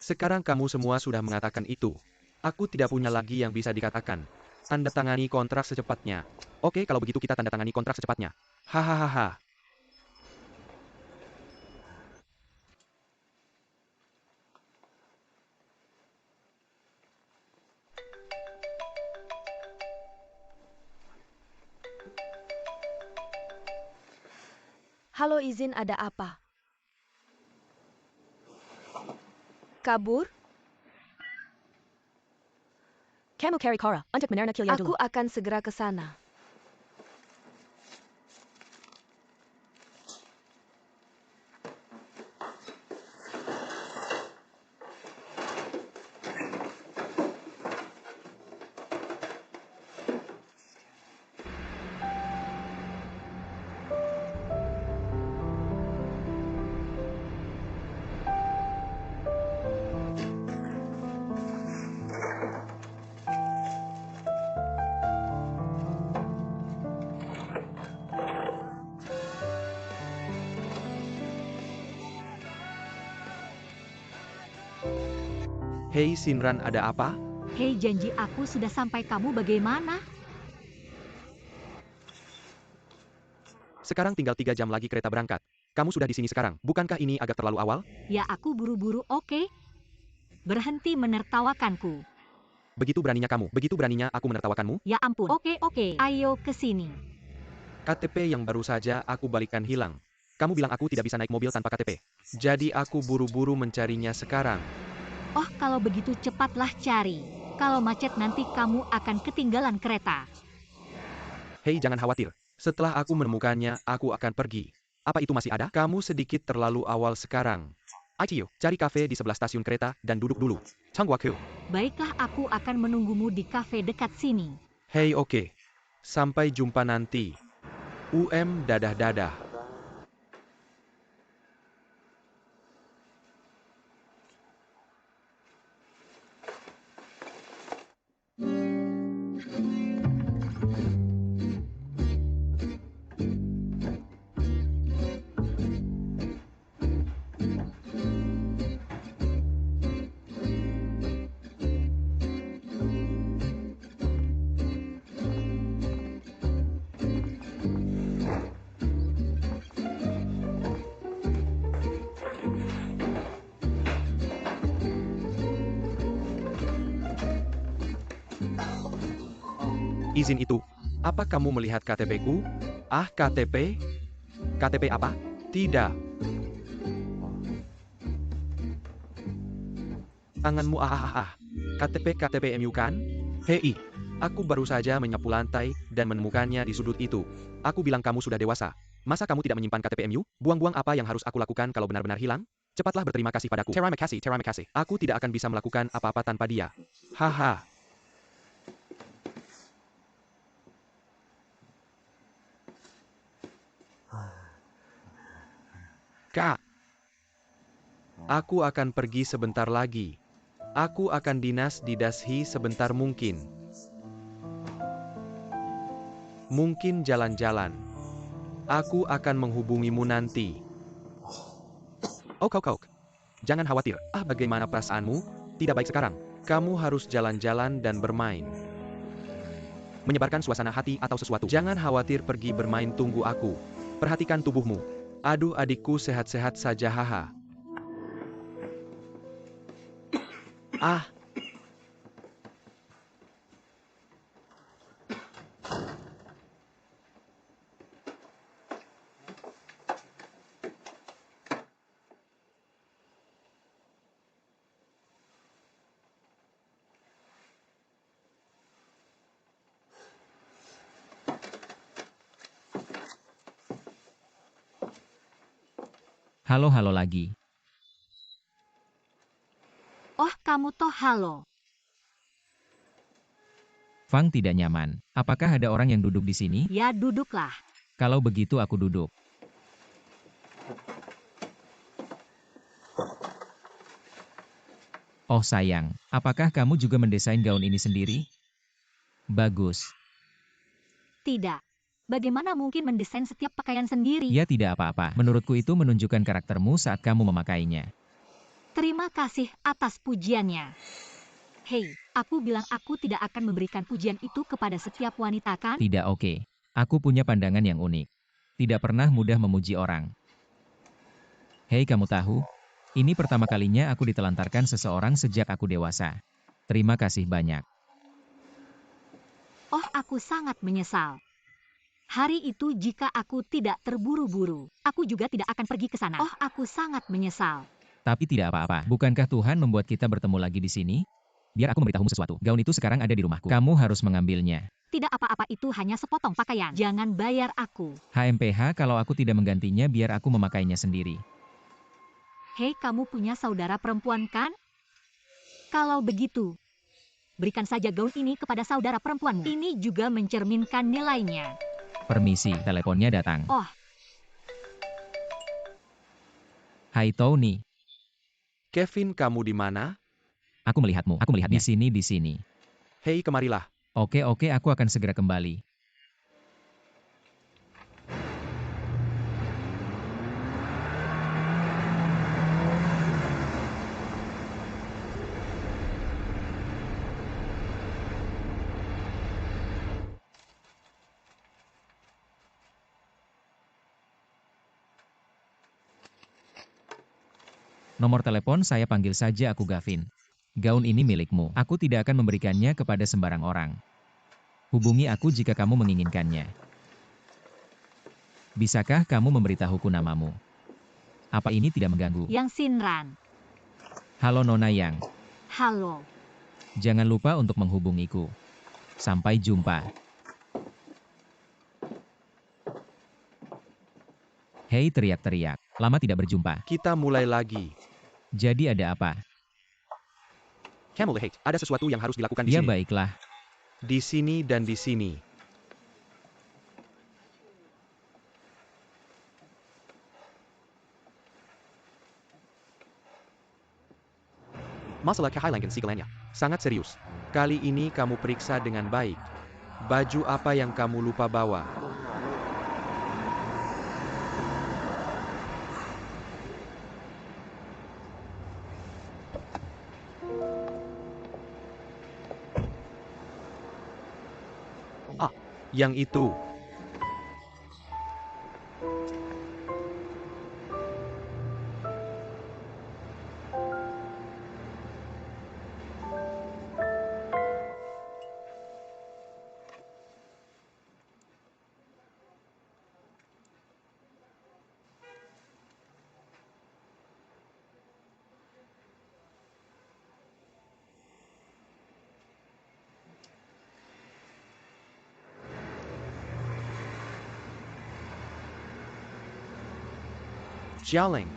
Sekarang kamu semua sudah mengatakan itu. Aku tidak punya lagi yang bisa dikatakan. Tanda tangani kontrak secepatnya. Oke, kalau begitu kita tanda tangani kontrak secepatnya. Hahaha. Halo, izin, ada apa? Kabur? Kamu cari Kara untuk menerima Kilya Aku dulu. akan segera ke sana. Hei Shinran, ada apa? Hei, janji aku sudah sampai, kamu bagaimana? Sekarang tinggal 3 jam lagi kereta berangkat. Kamu sudah di sini sekarang, bukankah ini agak terlalu awal? Ya aku buru-buru, oke? Berhenti menertawakanku. Begitu beraninya kamu, begitu beraninya aku menertawakanmu? Ya ampun, oke, ayo ke sini. KTP yang baru saja aku balikan hilang. Kamu bilang aku tidak bisa naik mobil tanpa KTP. Jadi aku buru-buru mencarinya sekarang. Oh, kalau begitu cepatlah cari. Kalau macet nanti kamu akan ketinggalan kereta. Hei, jangan khawatir. Setelah aku menemukannya, aku akan pergi. Apa itu masih ada? Kamu sedikit terlalu awal sekarang. Ayo, cari kafe di sebelah stasiun kereta dan duduk dulu. Changwaku. Baiklah, aku akan menunggumu di kafe dekat sini. Hei, oke. Sampai jumpa nanti. Dadah-dadah. Izin itu. Apa kamu melihat KTP-ku? Ah, KTP? KTP apa? Tidak. Tanganmu KTP MU kan? Hei, aku baru saja menyapu lantai dan menemukannya di sudut itu. Aku bilang kamu sudah dewasa. Masa kamu tidak menyimpan KTP MU? Buang-buang apa yang harus aku lakukan kalau benar-benar hilang? Cepatlah berterima kasih padaku. Terima kasih. Aku tidak akan bisa melakukan apa-apa tanpa dia. Haha. Kak, aku akan pergi sebentar lagi. Aku akan dinas di Dashi sebentar mungkin. Mungkin jalan-jalan. Aku akan menghubungimu nanti. Kau. Jangan khawatir. Bagaimana perasaanmu? Tidak baik sekarang. Kamu harus jalan-jalan dan bermain. Menyebarkan suasana hati atau sesuatu. Jangan khawatir pergi bermain, tunggu aku. Perhatikan tubuhmu. Aduh, adikku sehat-sehat saja, haha. Halo lagi. Oh, kamu toh halo. Fang tidak nyaman. Apakah ada orang yang duduk di sini? Ya duduklah. Kalau begitu aku duduk. Oh sayang, apakah kamu juga mendesain gaun ini sendiri? Bagus. Tidak. Bagaimana mungkin mendesain setiap pakaian sendiri? Ya tidak apa-apa. Menurutku itu menunjukkan karaktermu saat kamu memakainya. Terima kasih atas pujiannya. Hei, aku bilang aku tidak akan memberikan pujian itu kepada setiap wanita kan? Tidak oke. Aku punya pandangan yang unik. Tidak pernah mudah memuji orang. Hei kamu tahu? Ini pertama kalinya aku ditelantarkan seseorang sejak aku dewasa. Terima kasih banyak. Oh, aku sangat menyesal. Hari itu jika aku tidak terburu-buru, aku juga tidak akan pergi ke sana. Oh, aku sangat menyesal. Tapi tidak apa-apa. Bukankah Tuhan membuat kita bertemu lagi di sini? Biar aku memberitahumu sesuatu. Gaun itu sekarang ada di rumahku. Kamu harus mengambilnya. Tidak apa-apa, itu hanya sepotong pakaian. Jangan bayar aku. HMPH, kalau aku tidak menggantinya biar aku memakainya sendiri. Hei, kamu punya saudara perempuan kan? Kalau begitu, berikan saja gaun ini kepada saudara perempuanmu. Ini juga mencerminkan nilainya. Permisi, teleponnya datang. Oh, Hai Tony, Kevin, kamu di mana? aku melihatmu. Aku melihatnya. Di sini. Hei, kemarilah. Oke, aku akan segera kembali. Nomor telepon saya panggil saja aku Gavin. Gaun ini milikmu. Aku tidak akan memberikannya kepada sembarang orang. Hubungi aku jika kamu menginginkannya. Bisakah kamu memberitahuku namamu? Apa ini tidak mengganggu? Yang Sinran. Halo Nona Yang. Halo. Jangan lupa untuk menghubungiku. Sampai jumpa. Hei, teriak-teriak. Lama tidak berjumpa. Kita mulai lagi. Jadi ada apa? Camel Hate, ada sesuatu yang harus dilakukan di Ya sini. baiklah. Di sini dan di sini. Masalah kehilangan segalanya. Sangat serius. Kali ini kamu periksa dengan baik. Baju apa yang kamu lupa bawa? Ah, yang itu. Xiaoleng,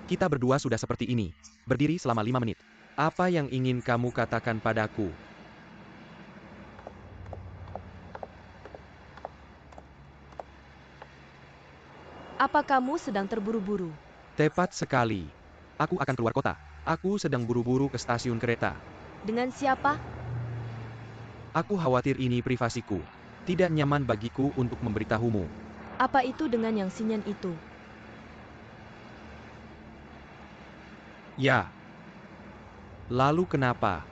kita berdua sudah seperti ini. Berdiri selama 5 menit. Apa yang ingin kamu katakan padaku? Apa kamu sedang terburu-buru? Tepat sekali. Aku akan keluar kota. Aku sedang buru-buru ke stasiun kereta. Dengan siapa? Aku khawatir ini privasiku. Tidak nyaman bagiku untuk memberitahumu. Apa itu dengan yang Sinyan itu? Ya. Lalu kenapa?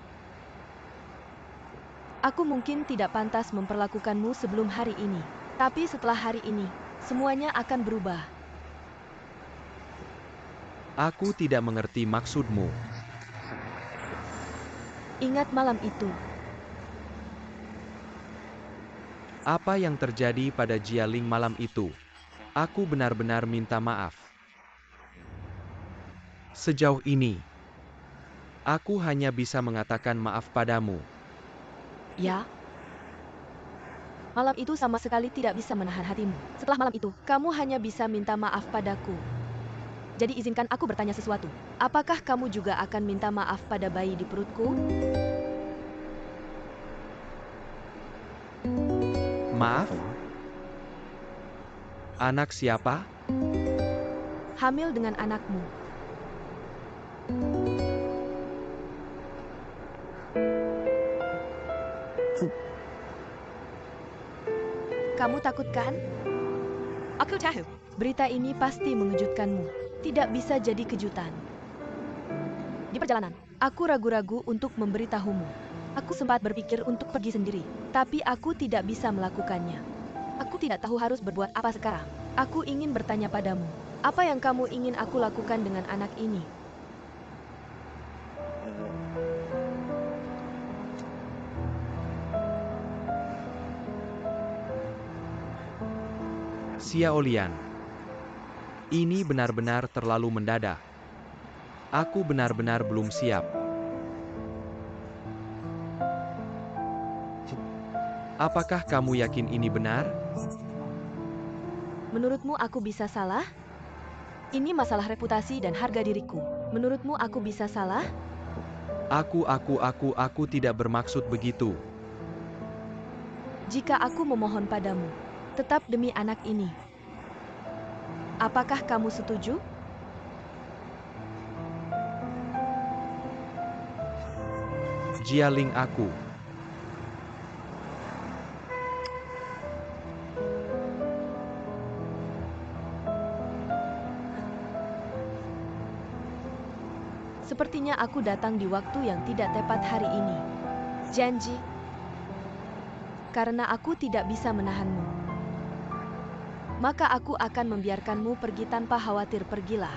Aku mungkin tidak pantas memperlakukanmu sebelum hari ini. Tapi setelah hari ini, semuanya akan berubah. Aku tidak mengerti maksudmu. Ingat malam itu. Apa yang terjadi pada Jialing malam itu? Aku benar-benar minta maaf. Sejauh ini, aku hanya bisa mengatakan maaf padamu. Ya. Malam itu sama sekali tidak bisa menahan hatimu. Setelah malam itu, kamu hanya bisa minta maaf padaku. Jadi izinkan aku bertanya sesuatu. Apakah kamu juga akan minta maaf pada bayi di perutku? Maaf? Anak siapa? Hamil dengan anakmu. Kamu takut kan? Aku tahu. Berita ini pasti mengejutkanmu. Tidak bisa jadi kejutan. Di perjalanan, aku ragu-ragu untuk memberitahumu. Aku sempat berpikir untuk pergi sendiri, tapi aku tidak bisa melakukannya. Aku tidak tahu harus berbuat apa sekarang. Aku ingin bertanya padamu, apa yang kamu ingin aku lakukan dengan anak ini? Xiaolian, ini benar-benar terlalu mendadak. Aku benar-benar belum siap. Apakah kamu yakin ini benar? Menurutmu aku bisa salah? Ini masalah reputasi dan harga diriku. Menurutmu aku bisa salah? Aku tidak bermaksud begitu. Jika aku memohon padamu, tetap demi anak ini. Apakah kamu setuju? Jialing aku. Sepertinya aku datang di waktu yang tidak tepat hari ini. Janji. Karena aku tidak bisa menahanmu, maka aku akan membiarkanmu pergi tanpa khawatir. Pergilah.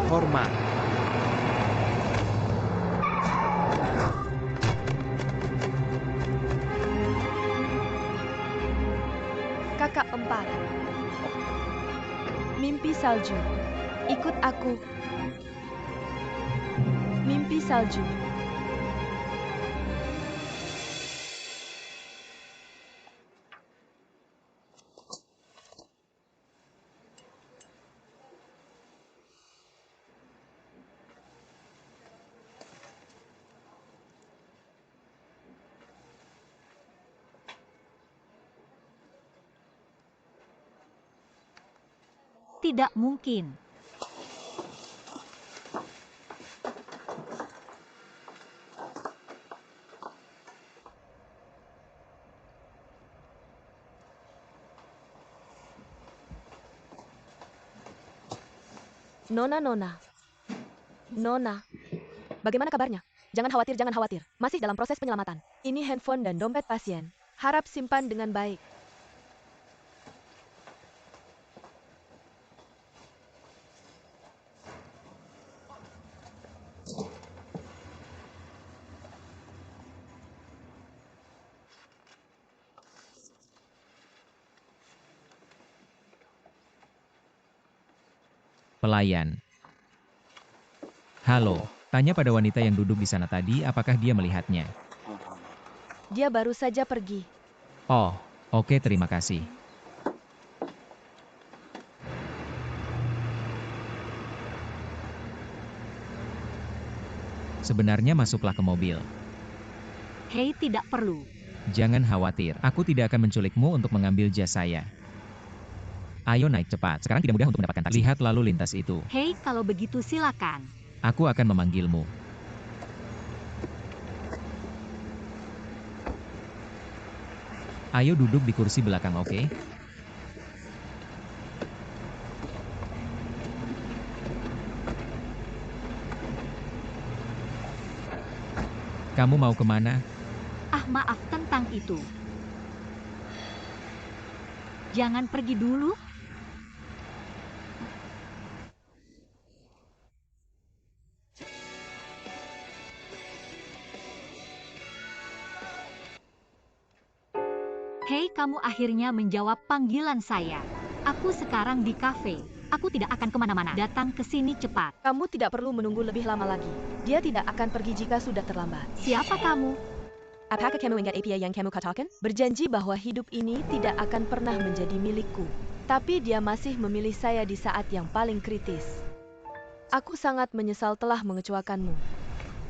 Hormat. Kakak 4. Mimpi salju. Ikut aku. Mimpi salju. Tidak mungkin. Nona. Bagaimana kabarnya? Jangan khawatir. Masih dalam proses penyelamatan. Ini handphone dan dompet pasien. Harap simpan dengan baik. Pelayan. Halo, tanya pada wanita yang duduk di sana tadi apakah dia melihatnya. Dia baru saja pergi. Oh, oke, terima kasih. Sebenarnya masuklah ke mobil. Hei, tidak perlu. Jangan khawatir, aku tidak akan menculikmu untuk mengambil jas saya. Ayo naik cepat, sekarang tidak mudah untuk mendapatkan taksi. Lihat lalu lintas itu. Hei, kalau begitu silakan. Aku akan memanggilmu. Ayo duduk di kursi belakang, oke? Kamu mau kemana? Ah, maaf tentang itu. Jangan pergi dulu. Hei, kamu akhirnya menjawab panggilan saya. Aku sekarang di kafe. Aku tidak akan kemana-mana. Datang ke sini cepat. Kamu tidak perlu menunggu lebih lama lagi. Dia tidak akan pergi jika sudah terlambat. Siapa kamu? Apakah kamu ingat apa yang kamu katakan? Berjanji bahwa hidup ini tidak akan pernah menjadi milikku. Tapi dia masih memilih saya di saat yang paling kritis. Aku sangat menyesal telah mengecewakanmu.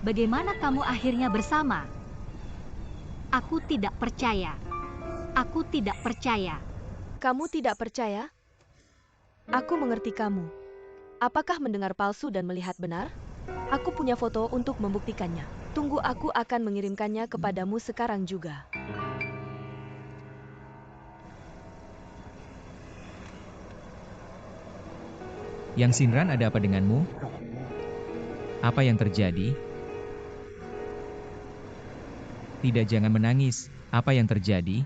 Bagaimana kamu akhirnya bersama? Aku tidak percaya. Aku tidak percaya. Kamu tidak percaya? Aku mengerti kamu. Apakah mendengar palsu dan melihat benar? Aku punya foto untuk membuktikannya. Tunggu, aku akan mengirimkannya kepadamu sekarang juga. Yang Shinran, ada apa denganmu? Apa yang terjadi? Tidak, jangan menangis. Apa yang terjadi?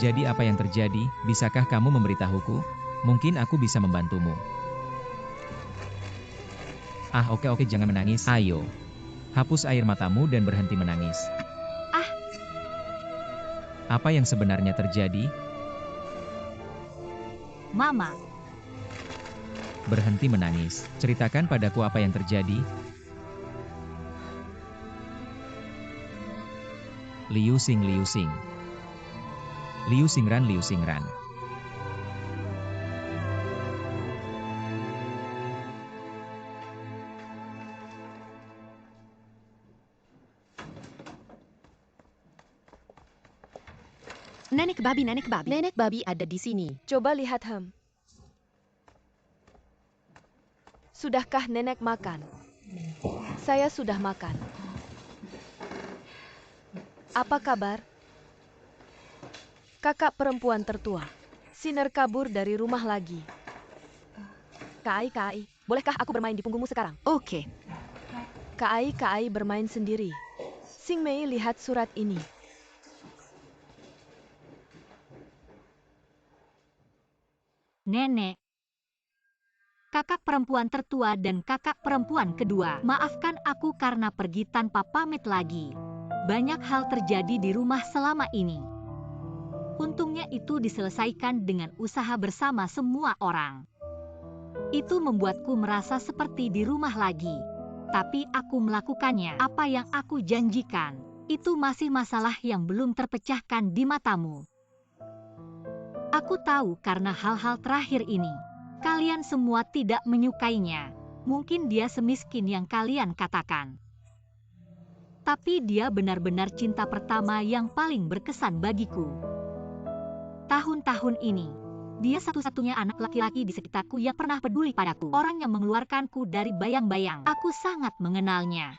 Jadi apa yang terjadi? Bisakah kamu memberitahuku? Mungkin aku bisa membantumu. Ah, oke, jangan menangis. Ayo. Hapus air matamu dan berhenti menangis. Ah. Apa yang sebenarnya terjadi? Mama. Berhenti menangis. Ceritakan padaku apa yang terjadi. Liu Xing. Liu Xingran. Nenek babi ada di sini. Coba lihat Hem. Sudahkah nenek makan? Saya sudah makan. Apa kabar? Kakak perempuan tertua. Sinar kabur dari rumah lagi. Kak Ai, bolehkah aku bermain di punggungmu sekarang? Oke. Kak Ai bermain sendiri. Xing Mei lihat surat ini. Nenek. Kakak perempuan tertua dan kakak perempuan kedua. Maafkan aku karena pergi tanpa pamit lagi. Banyak hal terjadi di rumah selama ini. Untungnya itu diselesaikan dengan usaha bersama semua orang. Itu membuatku merasa seperti di rumah lagi. Tapi aku melakukannya. Apa yang aku janjikan, itu masih masalah yang belum terpecahkan di matamu. Aku tahu karena hal-hal terakhir ini, kalian semua tidak menyukainya. Mungkin dia semiskin yang kalian katakan. Tapi dia benar-benar cinta pertama yang paling berkesan bagiku. Tahun-tahun ini, dia satu-satunya anak laki-laki di sekitarku yang pernah peduli padaku. Orang yang mengeluarkanku dari bayang-bayang. Aku sangat mengenalnya.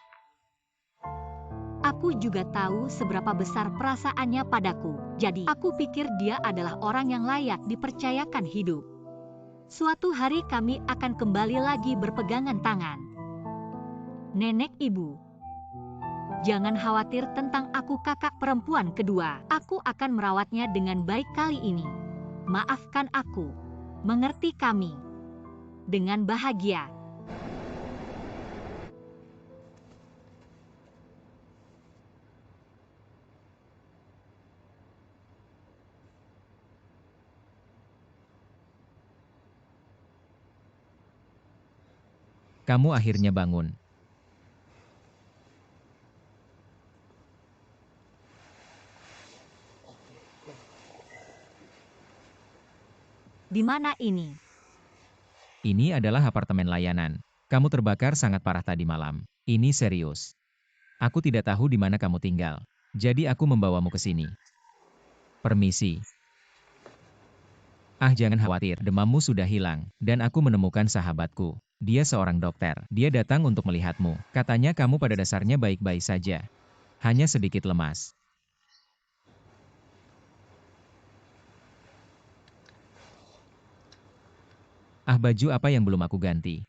Aku juga tahu seberapa besar perasaannya padaku. Jadi, aku pikir dia adalah orang yang layak dipercayakan hidup. Suatu hari kami akan kembali lagi berpegangan tangan. Nenek ibu, jangan khawatir tentang aku kakak perempuan kedua. Aku akan merawatnya dengan baik kali ini. Maafkan aku. Mengerti kami. Dengan bahagia. Kamu akhirnya bangun. Di mana ini? Ini adalah apartemen layanan. Kamu terbakar sangat parah tadi malam. Ini serius. Aku tidak tahu di mana kamu tinggal. Jadi aku membawamu ke sini. Permisi. Ah, jangan khawatir, demammu sudah hilang. Dan aku menemukan sahabatku. Dia seorang dokter. Dia datang untuk melihatmu. Katanya kamu pada dasarnya baik-baik saja. Hanya sedikit lemas. Ah, baju apa yang belum aku ganti?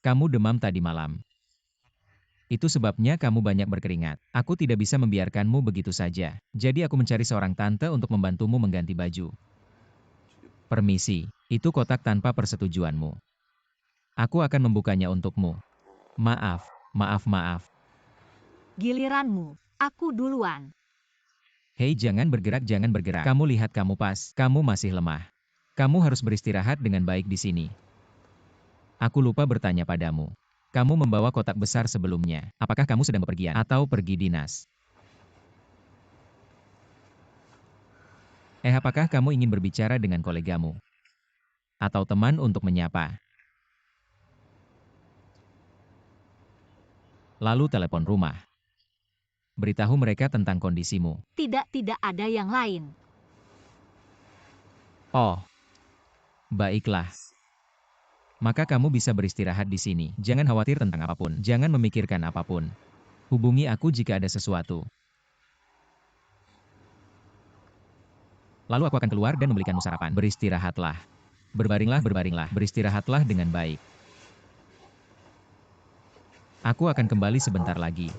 Kamu demam tadi malam. Itu sebabnya kamu banyak berkeringat. Aku tidak bisa membiarkanmu begitu saja. Jadi aku mencari seorang tante untuk membantumu mengganti baju. Permisi, itu kotak tanpa persetujuanmu. Aku akan membukanya untukmu. Maaf. Giliranmu. Aku duluan. Hei, jangan bergerak. Kamu lihat kamu pas. Kamu masih lemah. Kamu harus beristirahat dengan baik di sini. Aku lupa bertanya padamu. Kamu membawa kotak besar sebelumnya. Apakah kamu sedang bepergian atau pergi dinas? Apakah kamu ingin berbicara dengan kolegamu? Atau teman untuk menyapa? Lalu telepon rumah. Beritahu mereka tentang kondisimu. Tidak ada yang lain. Oh, baiklah. Maka kamu bisa beristirahat di sini. Jangan khawatir tentang apapun. Jangan memikirkan apapun. Hubungi aku jika ada sesuatu. Lalu aku akan keluar dan membelikanmu sarapan. Beristirahatlah. Berbaringlah. Beristirahatlah dengan baik. Aku akan kembali sebentar lagi.